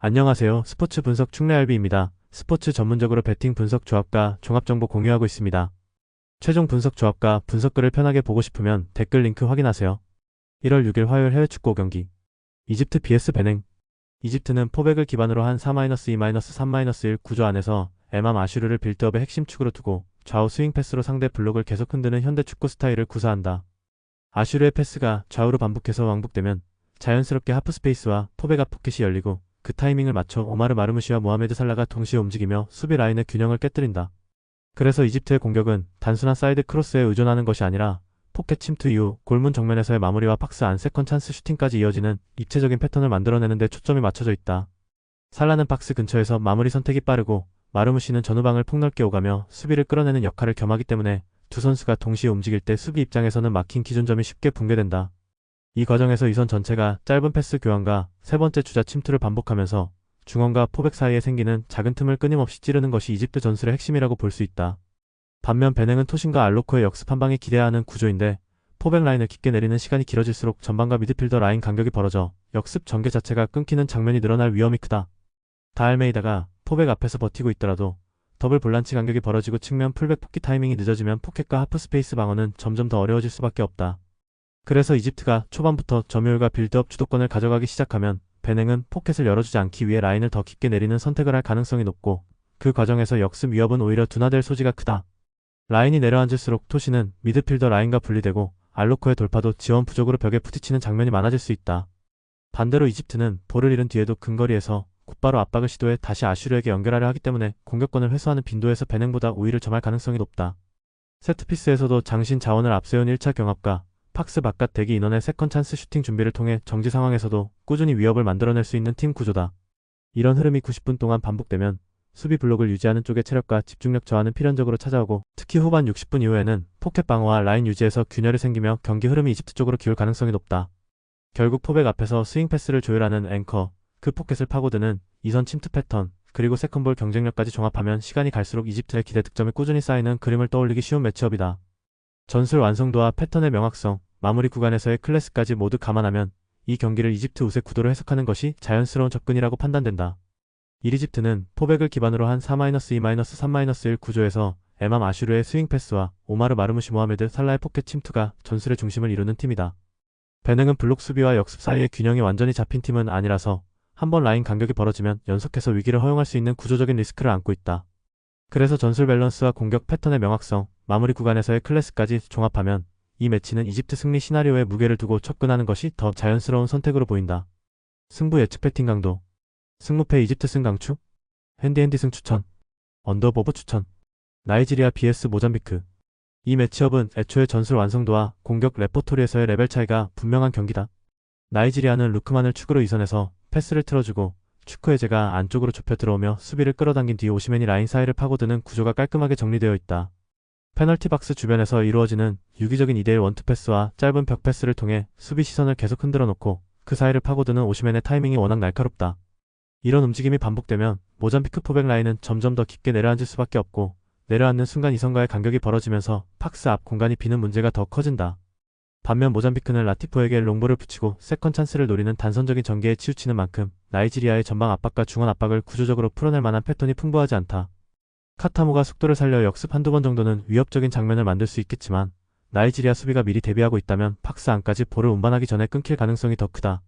안녕하세요. 스포츠 분석 충래알비입니다. 스포츠 전문적으로 배팅 분석 조합과 종합정보 공유하고 있습니다. 최종 분석 조합과 분석글을 편하게 보고 싶으면 댓글 링크 확인하세요. 1월 6일 화요일 해외 축구 경기. 이집트 vs 베냉. 이집트는 포백을 기반으로 한 4-2-3-1 구조 안에서 에맘 아슈르를 빌드업의 핵심 축으로 두고 좌우 스윙 패스로 상대 블록을 계속 흔드는 현대 축구 스타일을 구사한다. 아슈르의 패스가 좌우로 반복해서 왕복되면 자연스럽게 하프 스페이스와 포백 앞 포켓이 열리고 그 타이밍을 맞춰 오마르 마르무시와 모하메드 살라가 동시에 움직이며 수비 라인의 균형을 깨뜨린다. 그래서 이집트의 공격은 단순한 사이드 크로스에 의존하는 것이 아니라 포켓 침투 이후 골문 정면에서의 마무리와 박스 안 세컨 찬스 슈팅까지 이어지는 입체적인 패턴을 만들어내는 데 초점이 맞춰져 있다. 살라는 박스 근처에서 마무리 선택이 빠르고 마르무시는 전후방을 폭넓게 오가며 수비를 끌어내는 역할을 겸하기 때문에 두 선수가 동시에 움직일 때 수비 입장에서는 막힌 기존점이 쉽게 붕괴된다. 이 과정에서 이선 전체가 짧은 패스 교환과 세 번째 주자 침투를 반복하면서 중원과 포백 사이에 생기는 작은 틈을 끊임없이 찌르는 것이 이집트 전술의 핵심이라고 볼 수 있다. 반면 베냉은 토신과 알로코의 역습 한 방에 기대야 하는 구조인데 포백 라인을 깊게 내리는 시간이 길어질수록 전방과 미드필더 라인 간격이 벌어져 역습 전개 자체가 끊기는 장면이 늘어날 위험이 크다. 다알메이다가 포백 앞에서 버티고 있더라도 더블 볼란치 간격이 벌어지고 측면 풀백 복귀 타이밍이 늦어지면 포켓과 하프 스페이스 방어는 점점 더 어려워질 수밖에 없다. 그래서 이집트가 초반부터 점유율과 빌드업 주도권을 가져가기 시작하면 베냉은 포켓을 열어주지 않기 위해 라인을 더 깊게 내리는 선택을 할 가능성이 높고 그 과정에서 역습 위협은 오히려 둔화될 소지가 크다. 라인이 내려앉을수록 토시는 미드필더 라인과 분리되고 알로코의 돌파도 지원 부족으로 벽에 부딪히는 장면이 많아질 수 있다. 반대로 이집트는 볼을 잃은 뒤에도 근거리에서 곧바로 압박을 시도해 다시 아슈르에게 연결하려 하기 때문에 공격권을 회수하는 빈도에서 베냉보다 우위를 점할 가능성이 높다. 세트피스에서도 장신 자원을 앞세운 1차 경합과 박스 바깥 대기 인원의 세컨 찬스 슈팅 준비를 통해 정지 상황에서도 꾸준히 위협을 만들어낼 수 있는 팀 구조다. 이런 흐름이 90분 동안 반복되면 수비 블록을 유지하는 쪽의 체력과 집중력 저하는 필연적으로 찾아오고 특히 후반 60분 이후에는 포켓 방어와 라인 유지에서 균열이 생기며 경기 흐름이 이집트 쪽으로 기울 가능성이 높다. 결국 포백 앞에서 스윙 패스를 조율하는 앵커, 그 포켓을 파고드는 이선 침투 패턴, 그리고 세컨볼 경쟁력까지 종합하면 시간이 갈수록 이집트의 기대 득점이 꾸준히 쌓이는 그림을 떠올리기 쉬운 매치업이다. 전술 완성도와 패턴의 명확성, 마무리 구간에서의 클래스까지 모두 감안하면 이 경기를 이집트 우세 구도로 해석하는 것이 자연스러운 접근이라고 판단된다. 이집트는 포백을 기반으로 한 4-2-3-1 구조에서 에맘 아슈르의 스윙 패스와 오마르 마르무시 모하메드 살라의 포켓 침투가 전술의 중심을 이루는 팀이다. 베냉은 블록 수비와 역습 사이의 균형이 완전히 잡힌 팀은 아니라서 한번 라인 간격이 벌어지면 연속해서 위기를 허용할 수 있는 구조적인 리스크를 안고 있다. 그래서 전술 밸런스와 공격 패턴의 명확성, 마무리 구간에서의 클래스까지 종합하면 이 매치는 이집트 승리 시나리오에 무게를 두고 접근하는 것이 더 자연스러운 선택으로 보인다. 승부 예측 배팅 강도. 승무패 이집트 승 강추. 핸디 승 추천. 언더버브 추천. 나이지리아 vs 모잠비크. 이 매치업은 애초에 전술 완성도와 공격 레퍼토리에서의 레벨 차이가 분명한 경기다. 나이지리아는 루크만을 축으로 이선해서 패스를 틀어주고 추크헤제가 안쪽으로 좁혀 들어오며 수비를 끌어당긴 뒤 오시멘이 라인 사이를 파고드는 구조가 깔끔하게 정리되어 있다. 페널티 박스 주변에서 이루어지는 유기적인 2대1 원투 패스와 짧은 벽 패스를 통해 수비 시선을 계속 흔들어 놓고 그 사이를 파고드는 오시멘의 타이밍이 워낙 날카롭다. 이런 움직임이 반복되면 모잠비크 포백 라인은 점점 더 깊게 내려앉을 수밖에 없고 내려앉는 순간 이선과의 간격이 벌어지면서 박스 앞 공간이 비는 문제가 더 커진다. 반면 모잠비크는 라티포에게 롱볼을 붙이고 세컨 찬스를 노리는 단선적인 전개에 치우치는 만큼 나이지리아의 전방 압박과 중원 압박을 구조적으로 풀어낼 만한 패턴이 풍부하지 않다. 카타모가 속도를 살려 역습 한두 번 정도는 위협적인 장면을 만들 수 있겠지만 나이지리아 수비가 미리 대비하고 있다면 박스 안까지 볼을 운반하기 전에 끊길 가능성이 더 크다.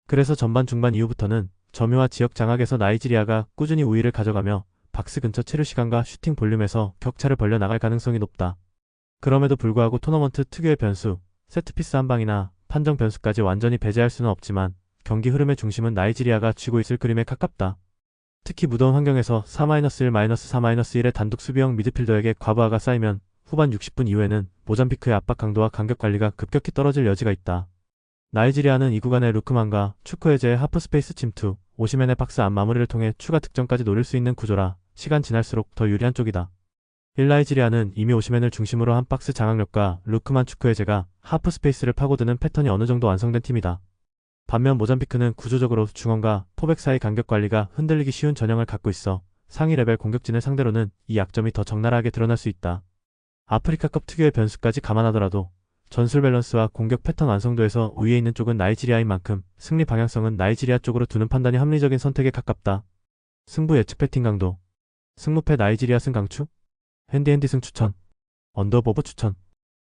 그래서 전반 중반 이후부터는 점유와 지역 장악에서 나이지리아가 꾸준히 우위를 가져가며 박스 근처 체류 시간과 슈팅 볼륨에서 격차를 벌려 나갈 가능성이 높다. 그럼에도 불구하고 토너먼트 특유의 변수, 세트피스 한 방이나 판정 변수까지 완전히 배제할 수는 없지만 경기 흐름의 중심은 나이지리아가 쥐고 있을 그림에 가깝다. 특히 무더운 환경에서 4-1-3-1의 단독 수비형 미드필더에게 과부하가 쌓이면 후반 60분 이후에는 모잠비크의 압박 강도와 간격 관리가 급격히 떨어질 여지가 있다. 나이지리아는 이 구간에 루크만과 추크헤제의 하프 스페이스 침투, 오시멘의 박스 안 마무리를 통해 추가 득점까지 노릴 수 있는 구조라 시간 지날수록 더 유리한 쪽이다. 나이지리아는 이미 오시멘을 중심으로 한 박스 장악력과 루크만 추크헤제가 하프 스페이스를 파고드는 패턴이 어느 정도 완성된 팀이다. 반면 모잠비크는 구조적으로 중원과 포백 사이 간격 관리가 흔들리기 쉬운 전형을 갖고 있어 상위 레벨 공격진을 상대로는 이 약점이 더 적나라하게 드러날 수 있다. 아프리카컵 특유의 변수까지 감안하더라도 전술 밸런스와 공격 패턴 완성도에서 우위에 있는 쪽은 나이지리아인 만큼 승리 방향성은 나이지리아 쪽으로 두는 판단이 합리적인 선택에 가깝다. 승부 예측 배팅 강도. 승무패 나이지리아 승 강추? 핸디핸디 승 추천. 언더보브 추천.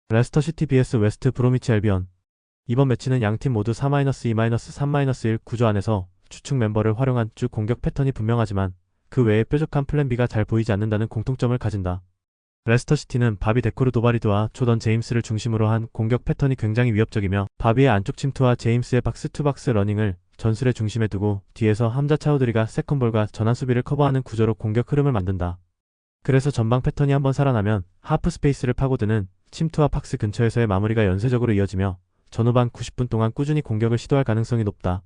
레스터시티 vs 웨스트 브로미치 알비온. 이번 매치는 양팀 모두 4-2-3-1 구조 안에서 주축 멤버를 활용한 주 공격 패턴이 분명하지만 그 외에 뾰족한 플랜 B가 잘 보이지 않는다는 공통점을 가진다. 레스터시티는 바비 데코르 도바리드와 조던 제임스를 중심으로 한 공격 패턴이 굉장히 위협적이며 바비의 안쪽 침투와 제임스의 박스2박스 러닝을 전술의 중심에 두고 뒤에서 함자 차우드리가 세컨볼과 전환 수비를 커버하는 구조로 공격 흐름을 만든다. 그래서 전방 패턴이 한번 살아나면 하프 스페이스를 파고드는 침투와 박스 근처에서의 마무리가 연쇄적으로 이어지며 전후반 90분 동안 꾸준히 공격을 시도할 가능성이 높다.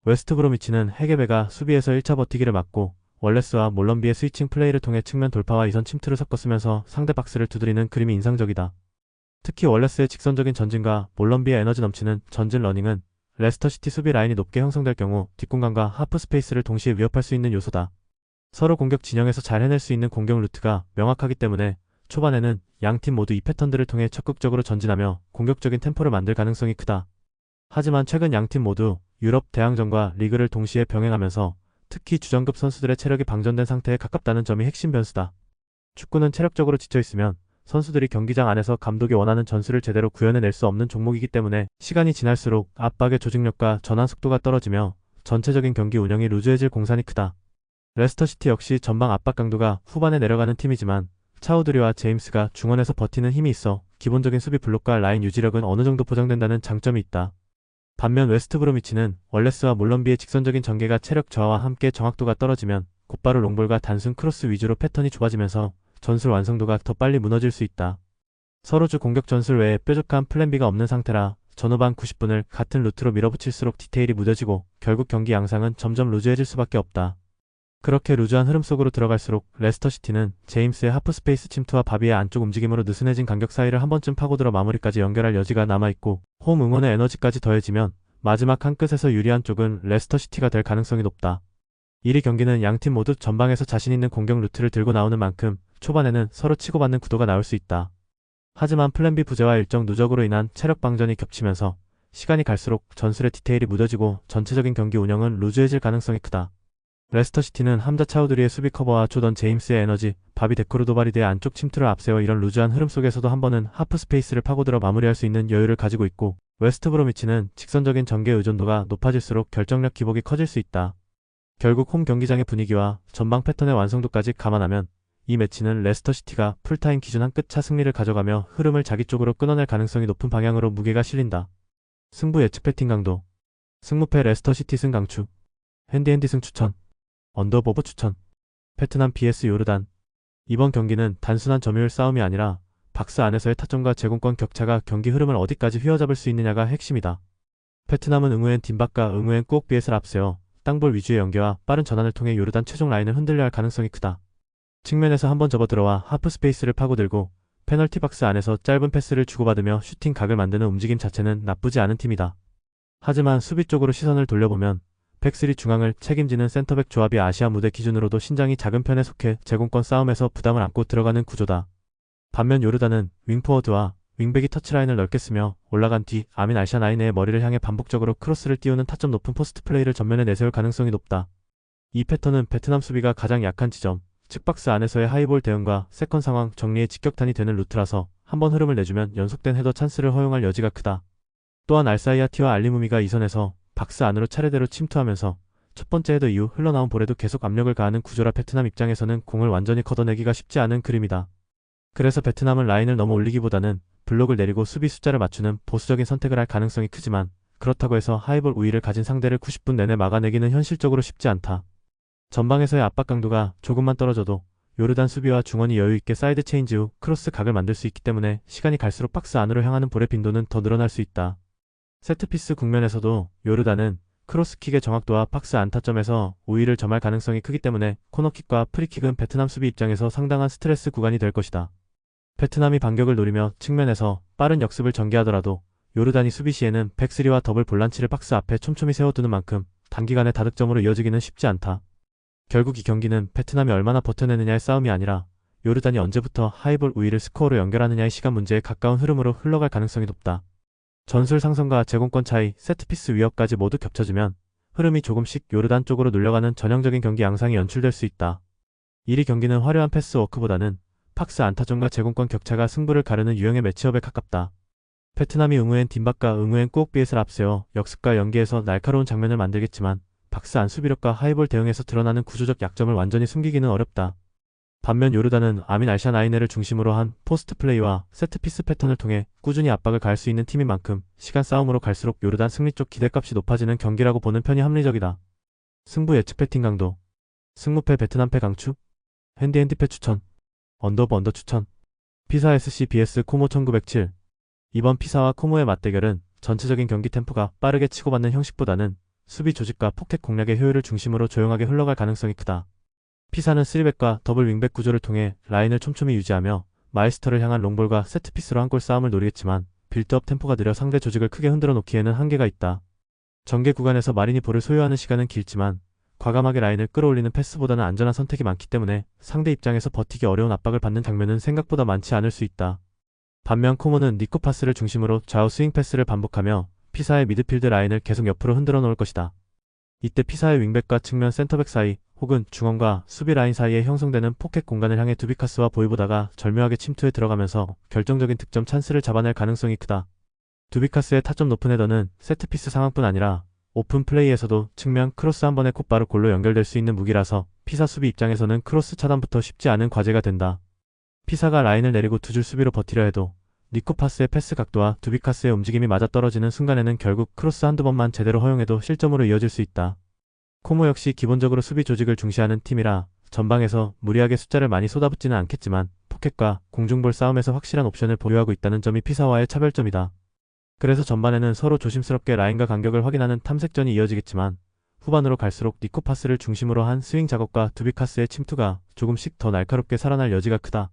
웨스트 브로미치는 헤게베가 수비에서 1차 버티기를 막고 월레스와 몰럼비의 스위칭 플레이를 통해 측면 돌파와 이선 침투를 섞었으면서 상대 박스를 두드리는 그림이 인상적이다. 특히 월레스의 직선적인 전진과 몰럼비의 에너지 넘치는 전진 러닝은 레스터시티 수비 라인이 높게 형성될 경우 뒷공간과 하프 스페이스를 동시에 위협할 수 있는 요소다. 서로 공격 진영에서 잘 해낼 수 있는 공격 루트가 명확하기 때문에 초반에는 양팀 모두 이 패턴들을 통해 적극적으로 전진하며 공격적인 템포를 만들 가능성이 크다. 하지만 최근 양팀 모두 유럽 대항전과 리그를 동시에 병행하면서 특히 주전급 선수들의 체력이 방전된 상태에 가깝다는 점이 핵심 변수다. 축구는 체력적으로 지쳐있으면 선수들이 경기장 안에서 감독이 원하는 전술을 제대로 구현해낼 수 없는 종목이기 때문에 시간이 지날수록 압박의 조직력과 전환 속도가 떨어지며 전체적인 경기 운영이 루즈해질 공산이 크다. 레스터시티 역시 전방 압박 강도가 후반에 내려가는 팀이지만 차우드리와 제임스가 중원에서 버티는 힘이 있어 기본적인 수비 블록과 라인 유지력은 어느 정도 보장된다는 장점이 있다. 반면 웨스트 브로미치는 월레스와 몰럼비의 직선적인 전개가 체력 저하와 함께 정확도가 떨어지면 곧바로 롱볼과 단순 크로스 위주로 패턴이 좁아지면서 전술 완성도가 더 빨리 무너질 수 있다. 서로 주 공격 전술 외에 뾰족한 플랜 B가 없는 상태라 전후반 90분을 같은 루트로 밀어붙일수록 디테일이 무뎌지고 결국 경기 양상은 점점 루즈해질 수밖에 없다. 그렇게 루즈한 흐름 속으로 들어갈수록 레스터시티는 제임스의 하프 스페이스 침투와 바비의 안쪽 움직임으로 느슨해진 간격 사이를 한 번쯤 파고들어 마무리까지 연결할 여지가 남아있고 홈 응원의 에너지까지 더해지면 마지막 한 끝에서 유리한 쪽은 레스터시티가 될 가능성이 높다. 1위 경기는 양팀 모두 전방에서 자신 있는 공격 루트를 들고 나오는 만큼 초반에는 서로 치고받는 구도가 나올 수 있다. 하지만 플랜 B 부재와 일정 누적으로 인한 체력 방전이 겹치면서 시간이 갈수록 전술의 디테일이 무뎌지고 전체적인 경기 운영은 루즈해질 가능성이 크다. 레스터시티는 함자 차우드리의 수비 커버와 조던 제임스의 에너지, 바비 데코르 도바리드의 안쪽 침투를 앞세워 이런 루즈한 흐름 속에서도 한 번은 하프 스페이스를 파고들어 마무리할 수 있는 여유를 가지고 있고 웨스트 브로미치는 직선적인 전개 의존도가 높아질수록 결정력 기복이 커질 수 있다. 결국 홈 경기장의 분위기와 전방 패턴의 완성도까지 감안하면 이 매치는 레스터시티가 풀타임 기준 한 끗 차 승리를 가져가며 흐름을 자기 쪽으로 끊어낼 가능성이 높은 방향으로 무게가 실린다. 승부 예측 배팅 강도. 승무패 레스터시티 승 강추. 핸디핸디 승 추천. 언더보브 추천. 베트남 vs 요르단. 이번 경기는 단순한 점유율 싸움이 아니라 박스 안에서의 타점과 제공권 격차가 경기 흐름을 어디까지 휘어잡을 수 있느냐가 핵심이다. 베트남은 응우엔 딘박과 응우엔 꾸옥비엣을 앞세워 땅볼 위주의 연계와 빠른 전환을 통해 요르단 최종 라인을 흔들려 할 가능성이 크다. 측면에서 한번 접어들어와 하프 스페이스를 파고들고 페널티 박스 안에서 짧은 패스를 주고받으며 슈팅 각을 만드는 움직임 자체는 나쁘지 않은 팀이다. 하지만 수비 쪽으로 시선을 돌려보면 백스리 중앙을 책임지는 센터백 조합이 아시아 무대 기준으로도 신장이 작은 편에 속해 제공권 싸움에서 부담을 안고 들어가는 구조다. 반면 요르단은 윙포워드와 윙백이 터치라인을 넓게 쓰며 올라간 뒤 아민 알샤나이네의 머리를 향해 반복적으로 크로스를 띄우는 타점 높은 포스트 플레이를 전면에 내세울 가능성이 높다. 이 패턴은 베트남 수비가 가장 약한 지점, 즉 박스 안에서의 하이볼 대응과 세컨 상황 정리의 직격탄이 되는 루트라서 한번 흐름을 내주면 연속된 헤더 찬스를 허용할 여지가 크다. 또한 알사이아티와 알리무미가 이선에서 박스 안으로 차례대로 침투하면서 첫 번째 헤더 이후 흘러나온 볼에도 계속 압력을 가하는 구조라 베트남 입장에서는 공을 완전히 걷어내기가 쉽지 않은 그림이다. 그래서 베트남은 라인을 넘어 올리기보다는 블록을 내리고 수비 숫자를 맞추는 보수적인 선택을 할 가능성이 크지만 그렇다고 해서 하이볼 우위를 가진 상대를 90분 내내 막아내기는 현실적으로 쉽지 않다. 전방에서의 압박 강도가 조금만 떨어져도 요르단 수비와 중원이 여유있게 사이드 체인지 후 크로스 각을 만들 수 있기 때문에 시간이 갈수록 박스 안으로 향하는 볼의 빈도는 더 늘어날 수 있다. 세트피스 국면에서도 요르단은 크로스킥의 정확도와 박스 안타점에서 우위를 점할 가능성이 크기 때문에 코너킥과 프리킥은 베트남 수비 입장에서 상당한 스트레스 구간이 될 것이다. 베트남이 반격을 노리며 측면에서 빠른 역습을 전개하더라도 요르단이 수비 시에는 백스리와 더블 볼란치를 박스 앞에 촘촘히 세워두는 만큼 단기간에 다득점으로 이어지기는 쉽지 않다. 결국 이 경기는 베트남이 얼마나 버텨내느냐의 싸움이 아니라 요르단이 언제부터 하이볼 우위를 스코어로 연결하느냐의 시간 문제에 가까운 흐름으로 흘러갈 가능성이 높다. 전술 상성과 제공권 차이, 세트피스 위협까지 모두 겹쳐지면 흐름이 조금씩 요르단 쪽으로 눌려가는 전형적인 경기 양상이 연출될 수 있다. 1위 경기는 화려한 패스워크보다는 박스 안타점과 제공권 격차가 승부를 가르는 유형의 매치업에 가깝다. 베트남이 응우엔 딘박과 응우엔 꾸옥비엣을 앞세워 역습과 연계에서 날카로운 장면을 만들겠지만 박스 안 수비력과 하이볼 대응에서 드러나는 구조적 약점을 완전히 숨기기는 어렵다. 반면 요르단은 아민 알샨 아이네를 중심으로 한 포스트 플레이와 세트피스 패턴을 통해 꾸준히 압박을 가할 수 있는 팀인 만큼 시간 싸움으로 갈수록 요르단 승리 쪽 기대값이 높아지는 경기라고 보는 편이 합리적이다. 승부 예측 배팅 강도. 승무패 베트남패 강추. 핸디패 추천. 언더 추천. 피사 SC vs 코모 1907. 이번 피사와 코모의 맞대결은 전체적인 경기 템포가 빠르게 치고받는 형식보다는 수비 조직과 포켓 공략의 효율을 중심으로 조용하게 흘러갈 가능성이 크다. 피사는 3백과 더블 윙백 구조를 통해 라인을 촘촘히 유지하며 마이스터를 향한 롱볼과 세트피스로 한 골 싸움을 노리겠지만 빌드업 템포가 느려 상대 조직을 크게 흔들어 놓기에는 한계가 있다. 전개 구간에서 마린이 볼을 소유하는 시간은 길지만 과감하게 라인을 끌어올리는 패스보다는 안전한 선택이 많기 때문에 상대 입장에서 버티기 어려운 압박을 받는 장면은 생각보다 많지 않을 수 있다. 반면 코모는 니코 파스를 중심으로 좌우 스윙 패스를 반복하며 피사의 미드필드 라인을 계속 옆으로 흔들어 놓을 것이다. 이때 피사의 윙백과 측면 센터백 사이 혹은 중원과 수비 라인 사이에 형성되는 포켓 공간을 향해 두비카스와 보이보다가 절묘하게 침투해 들어가면서 결정적인 득점 찬스를 잡아낼 가능성이 크다. 두비카스의 타점 높은 헤더는 세트피스 상황뿐 아니라 오픈 플레이에서도 측면 크로스 한 번에 곧바로 골로 연결될 수 있는 무기라서 피사 수비 입장에서는 크로스 차단부터 쉽지 않은 과제가 된다. 피사가 라인을 내리고 두 줄 수비로 버티려 해도 니코 파스의 패스 각도와 두비카스의 움직임이 맞아떨어지는 순간에는 결국 크로스 한두 번만 제대로 허용해도 실점으로 이어질 수 있다. 코모 역시 기본적으로 수비 조직을 중시하는 팀이라 전방에서 무리하게 숫자를 많이 쏟아붓지는 않겠지만 포켓과 공중볼 싸움에서 확실한 옵션을 보유하고 있다는 점이 피사와의 차별점이다. 그래서 전반에는 서로 조심스럽게 라인과 간격을 확인하는 탐색전이 이어지겠지만 후반으로 갈수록 니코 파스를 중심으로 한 스윙 작업과 두비카스의 침투가 조금씩 더 날카롭게 살아날 여지가 크다.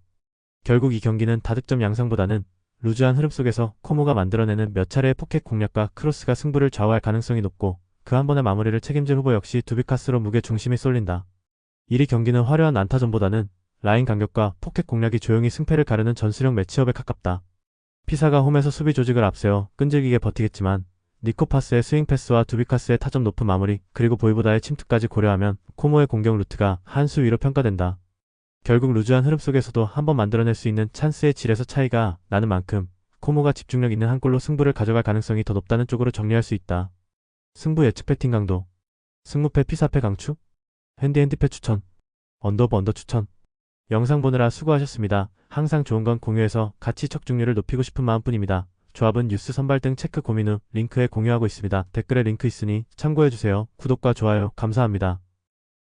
결국 이 경기는 다득점 양상보다는 루즈한 흐름 속에서 코모가 만들어내는 몇 차례의 포켓 공략과 크로스가 승부를 좌우할 가능성이 높고 그 한 번의 마무리를 책임질 후보 역시 두비카스로 무게 중심이 쏠린다. 1위 경기는 화려한 안타전보다는 라인 간격과 포켓 공략이 조용히 승패를 가르는 전술형 매치업에 가깝다. 피사가 홈에서 수비 조직을 앞세워 끈질기게 버티겠지만 니코 파스의 스윙 패스와 두비카스의 타점 높은 마무리 그리고 보이보다의 침투까지 고려하면 코모의 공격 루트가 한 수 위로 평가된다. 결국 루즈한 흐름 속에서도 한번 만들어낼 수 있는 찬스의 질에서 차이가 나는 만큼 코모가 집중력 있는 한 골로 승부를 가져갈 가능성이 더 높다는 쪽으로 정리할 수 있다. 승부 예측 배팅 강도. 승무패 피사패 강추. 핸디패 추천. 언더 추천. 영상 보느라 수고하셨습니다. 항상 좋은 건 공유해서 가치 척중률을 높이고 싶은 마음뿐입니다. 조합은 뉴스 선발 등 체크 고민 후 링크에 공유하고 있습니다. 댓글에 링크 있으니 참고해주세요. 구독과 좋아요 감사합니다.